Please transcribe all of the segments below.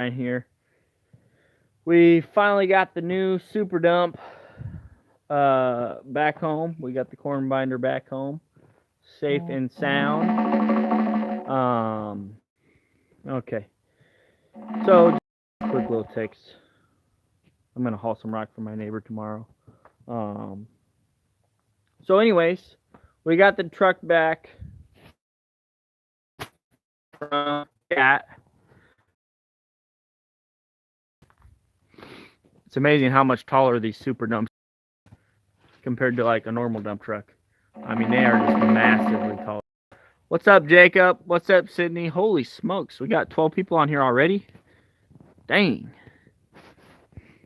right here. We finally got the new super dump back home. We got the corn binder back home, safe and sound. Okay. So, quick little text. I'm gonna haul some rock for my neighbor tomorrow. So, anyways, we got the truck back from Cat. It's amazing how much taller these super dumps compared to like a normal dump truck. I mean, they are just massively tall. What's up, Jacob? What's up, Sydney? Holy smokes, we got 12 people on here already? Dang.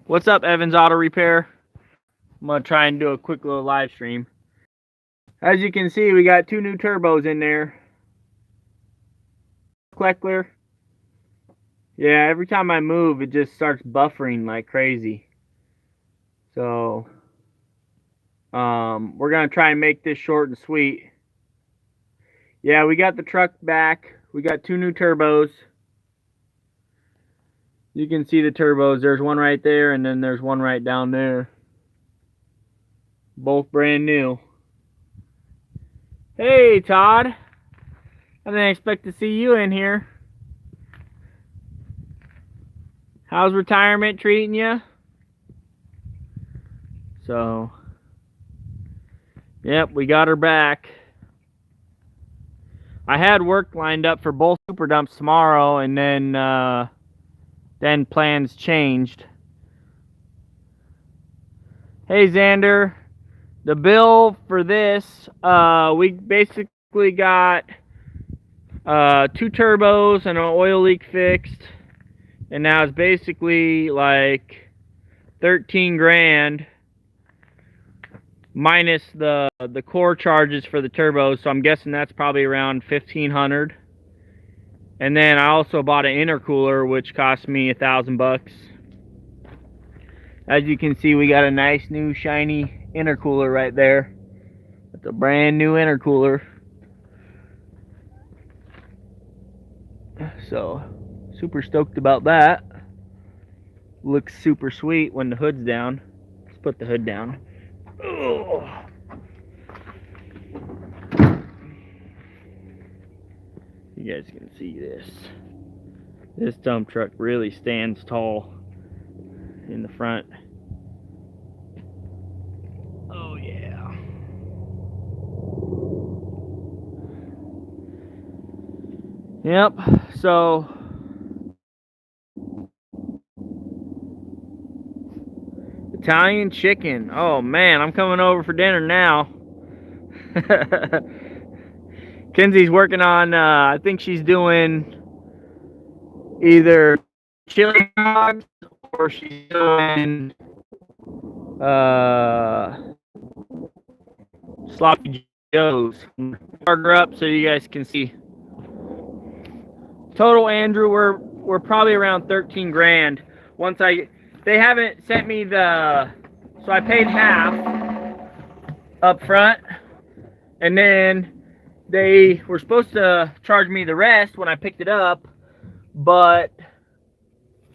What's up, Evans Auto Repair? I'm going to try and do a quick little live stream. As you can see, we got 2 new turbos in there. Kleckler. Yeah, every time I move, it just starts buffering like crazy. So, we're going to try and make this short and sweet. Yeah, we got the truck back. We got 2 new turbos. You can see the turbos. There's one right there, and then there's one right down there. Both brand new. Hey, Todd. I didn't expect to see you in here. How's retirement treating you? So, yep, we got her back. I had work lined up for both super dumps tomorrow, and then plans changed. Hey, Xander. The bill for this, we basically got 2 turbos and an oil leak fixed, and now it's basically like 13 grand minus the core charges for the turbos, so I'm guessing that's probably around 1,500. And then I also bought an intercooler, which cost me $1,000. As you can see, we got a nice new shiny intercooler right there. It's a brand new intercooler. So, super stoked about that. Looks super sweet when the hood's down. Let's put the hood down. Oh. You guys can see this. This dump truck really stands tall in the front. Oh yeah. Yep, so Italian chicken. Oh man, I'm coming over for dinner now. Kenzie's working on, I think she's doing either chili dogs or she's doing sloppy joes. Mark her up so you guys can see. Total, Andrew, we're probably around 13 grand. They haven't sent me so I paid half up front, and then they were supposed to charge me the rest when I picked it up, but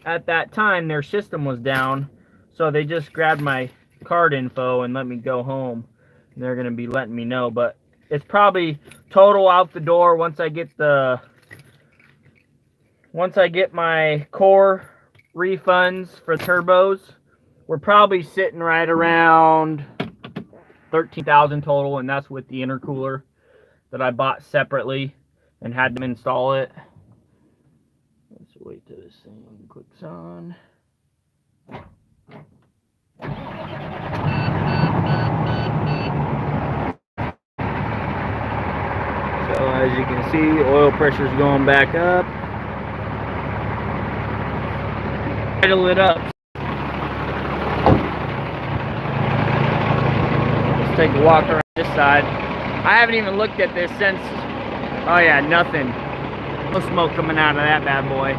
at that time their system was down, so they just grabbed my card info and let me go home. And they're gonna be letting me know, but it's probably total out the door once I get my core refunds for turbos. We're probably sitting right around 13,000 total, and that's with the intercooler that I bought separately and had them install it. Let's wait till this thing clicks on. So as you can see, oil pressure's going back up. Idle it up. Let's take a walk around this side. I haven't even looked at this since, oh yeah, nothing. No smoke coming out of that bad boy.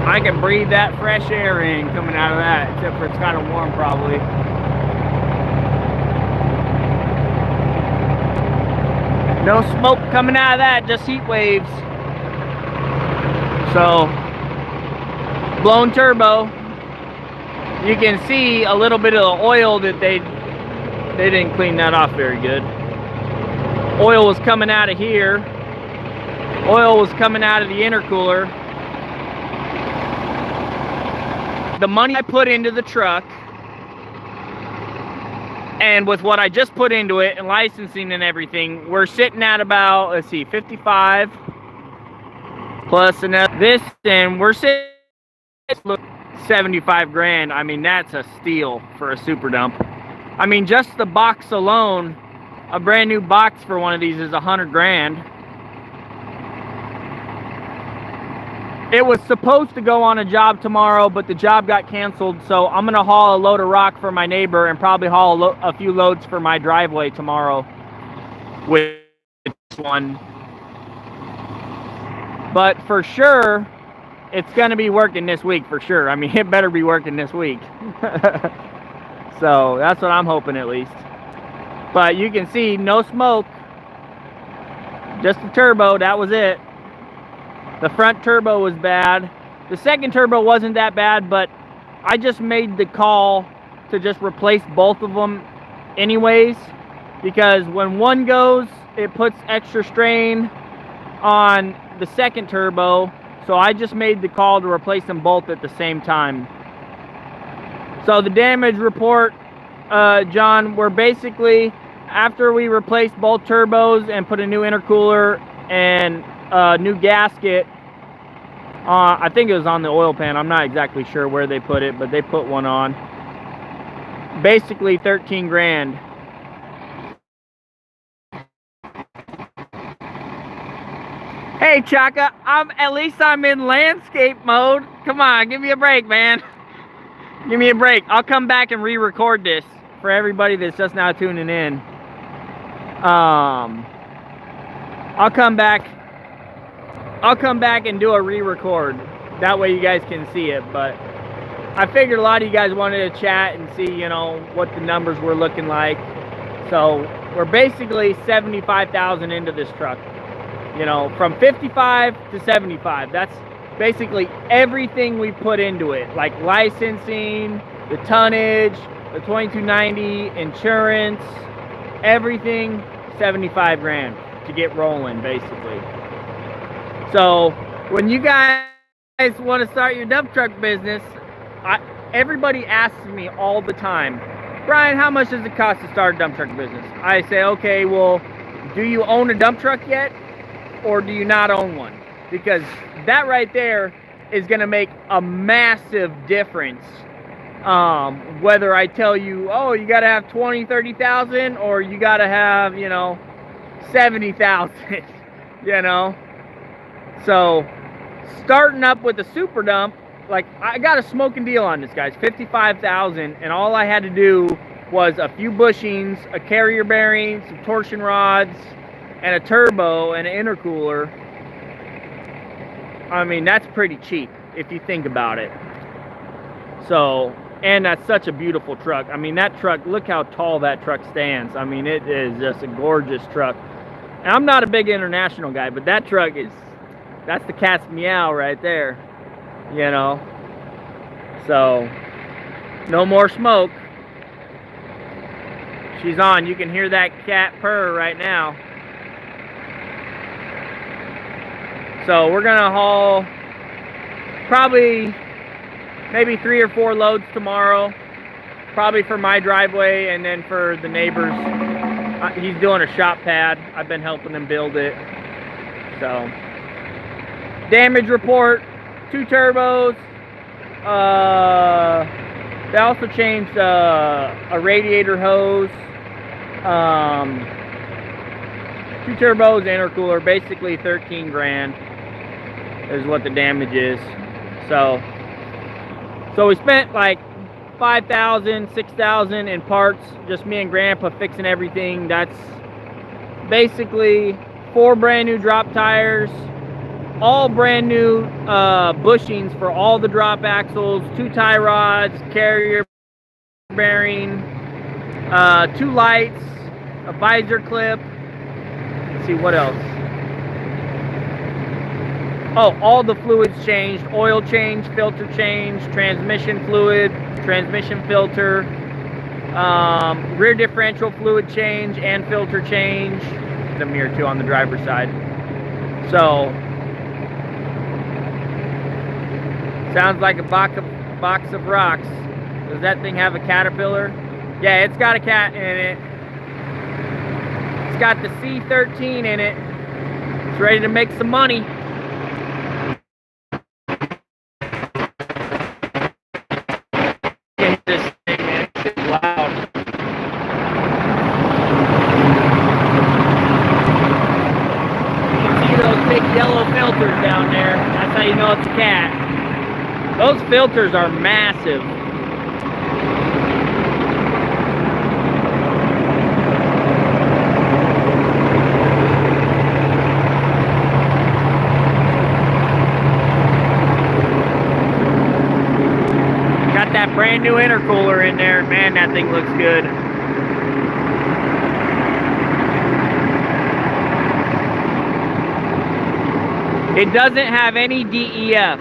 I can breathe that fresh air in coming out of that, except for it's kind of warm probably. No smoke coming out of that, just heat waves. So, blown turbo. You can see a little bit of the oil that they didn't clean that off very good. Oil was coming out of here. Oil was coming out of the intercooler. The money I put into the truck, and with what I just put into it and licensing and everything, we're sitting at about, let's see, 55 plus this, and we're sitting at 75 grand. I mean, that's a steal for a super dump. I mean, just the box alone, a brand new box for one of these is 100 grand. It was supposed to go on a job tomorrow, but the job got canceled, so I'm gonna haul a load of rock for my neighbor and probably haul a few loads for my driveway tomorrow with this one. But for sure, it's gonna be working this week for sure. I mean, it better be working this week. So that's what I'm hoping at least. But you can see no smoke, just the turbo, that was it. The front turbo was bad. The second turbo wasn't that bad, but I just made the call to just replace both of them anyways, because when one goes, it puts extra strain on the second turbo. So I just made the call to replace them both at the same time. So the damage report, John, we're basically, after we replaced both turbos and put a new intercooler and new gasket, I think it was on the oil pan. I'm not exactly sure where they put it, but they put one on. Basically 13 grand. Hey Chaka, at least I'm in landscape mode. Come on, give me a break, man. Give me a break. I'll come back and re-record this for everybody that's just now tuning in. I'll come back and do a re-record. That way you guys can see it. But I figured a lot of you guys wanted to chat and see, you know, what the numbers were looking like. So we're basically 75,000 into this truck. You know, from 55 to 75. That's basically everything we put into it, like licensing, the tonnage, the 2290, insurance, everything, 75 grand to get rolling, basically. So when you guys want to start your dump truck business, everybody asks me all the time, Brian, how much does it cost to start a dump truck business? I say, okay, well, do you own a dump truck yet, or do you not own one? Because that right there is going to make a massive difference. Whether I tell you, oh, you got to have 20, 30,000, or you got to have, you know, 70,000, you know. So starting up with a super dump, like, I got a smoking deal on this, guys, 55,000, and all I had to do was a few bushings, a carrier bearing, some torsion rods, and a turbo and an intercooler. I mean, that's pretty cheap if you think about it. So, and that's such a beautiful truck. I mean, that truck, look how tall that truck stands. I mean, it is just a gorgeous truck. And I'm not a big international guy, but that truck is, that's the cat's meow right there, you know. So, no more smoke. She's on. You can hear that cat purr right now. So we're gonna haul probably maybe 3 or 4 loads tomorrow, probably for my driveway and then for the neighbors. He's doing a shop pad. I've been helping him build it. So damage report, 2 turbos. They also changed a radiator hose. 2 turbos, intercooler, basically 13 grand. Is what the damage is. So we spent like 5,000, 6,000 in parts, just me and Grandpa fixing everything. That's basically 4 brand new drop tires, all brand new bushings for all the drop axles, 2 tie rods, carrier bearing, 2 lights, a visor clip. Let's see what else. Oh, all the fluids changed. Oil change, filter change, transmission fluid, transmission filter, rear differential fluid change and filter change. The mirror too on the driver's side. So, sounds like a box of rocks. Does that thing have a caterpillar? Yeah, it's got a cat in it. It's got the C13 in it. It's ready to make some money. This thing, man, it's loud. You can see those big yellow filters down there. That's how you know it's a cat. Those filters are massive. Got that brand new intercooler in there. Man, that thing looks good. It doesn't have any DEF.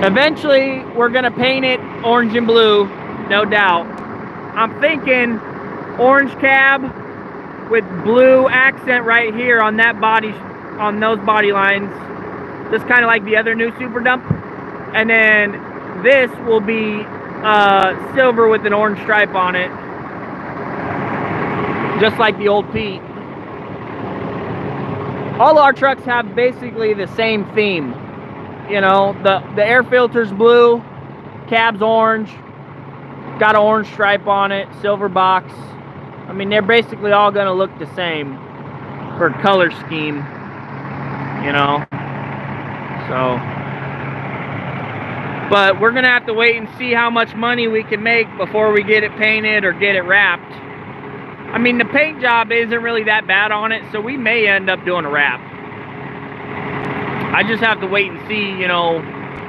Eventually, we're gonna paint it orange and blue, no doubt. I'm thinking orange cab with blue accent right here on that body, on those body lines, just kind of like the other new Super Dump. And then this will be silver with an orange stripe on it, just like the old Pete. All our trucks have basically the same theme. You know, the air filter's blue, cab's orange, got an orange stripe on it, silver box. I mean, they're basically all gonna look the same for color scheme, you know. So, but we're gonna have to wait and see how much money we can make before we get it painted or get it wrapped. I mean, the paint job isn't really that bad on it, so we may end up doing a wrap. I just have to wait and see, you know,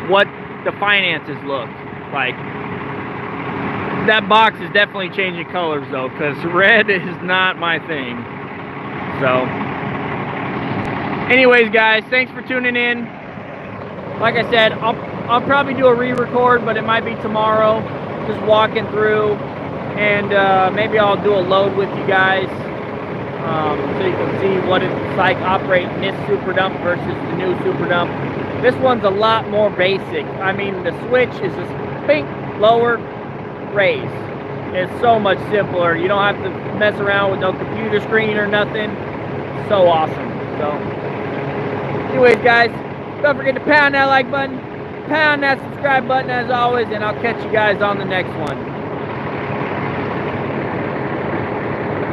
what the finances look like. That box is definitely changing colors though, because red is not my thing. So, anyways guys, thanks for tuning in. Like I said, I'll probably do a re-record, but it might be tomorrow, just walking through, and maybe I'll do a load with you guys, so you can see what it's like operating this Super Dump versus the new Super Dump. This one's a lot more basic. I mean, the switch is just pink, lower, raise. It's so much simpler. You don't have to mess around with no computer screen or nothing. So awesome. So, anyways guys, don't forget to pound that like button, pound that subscribe button as always, and I'll catch you guys on the next one.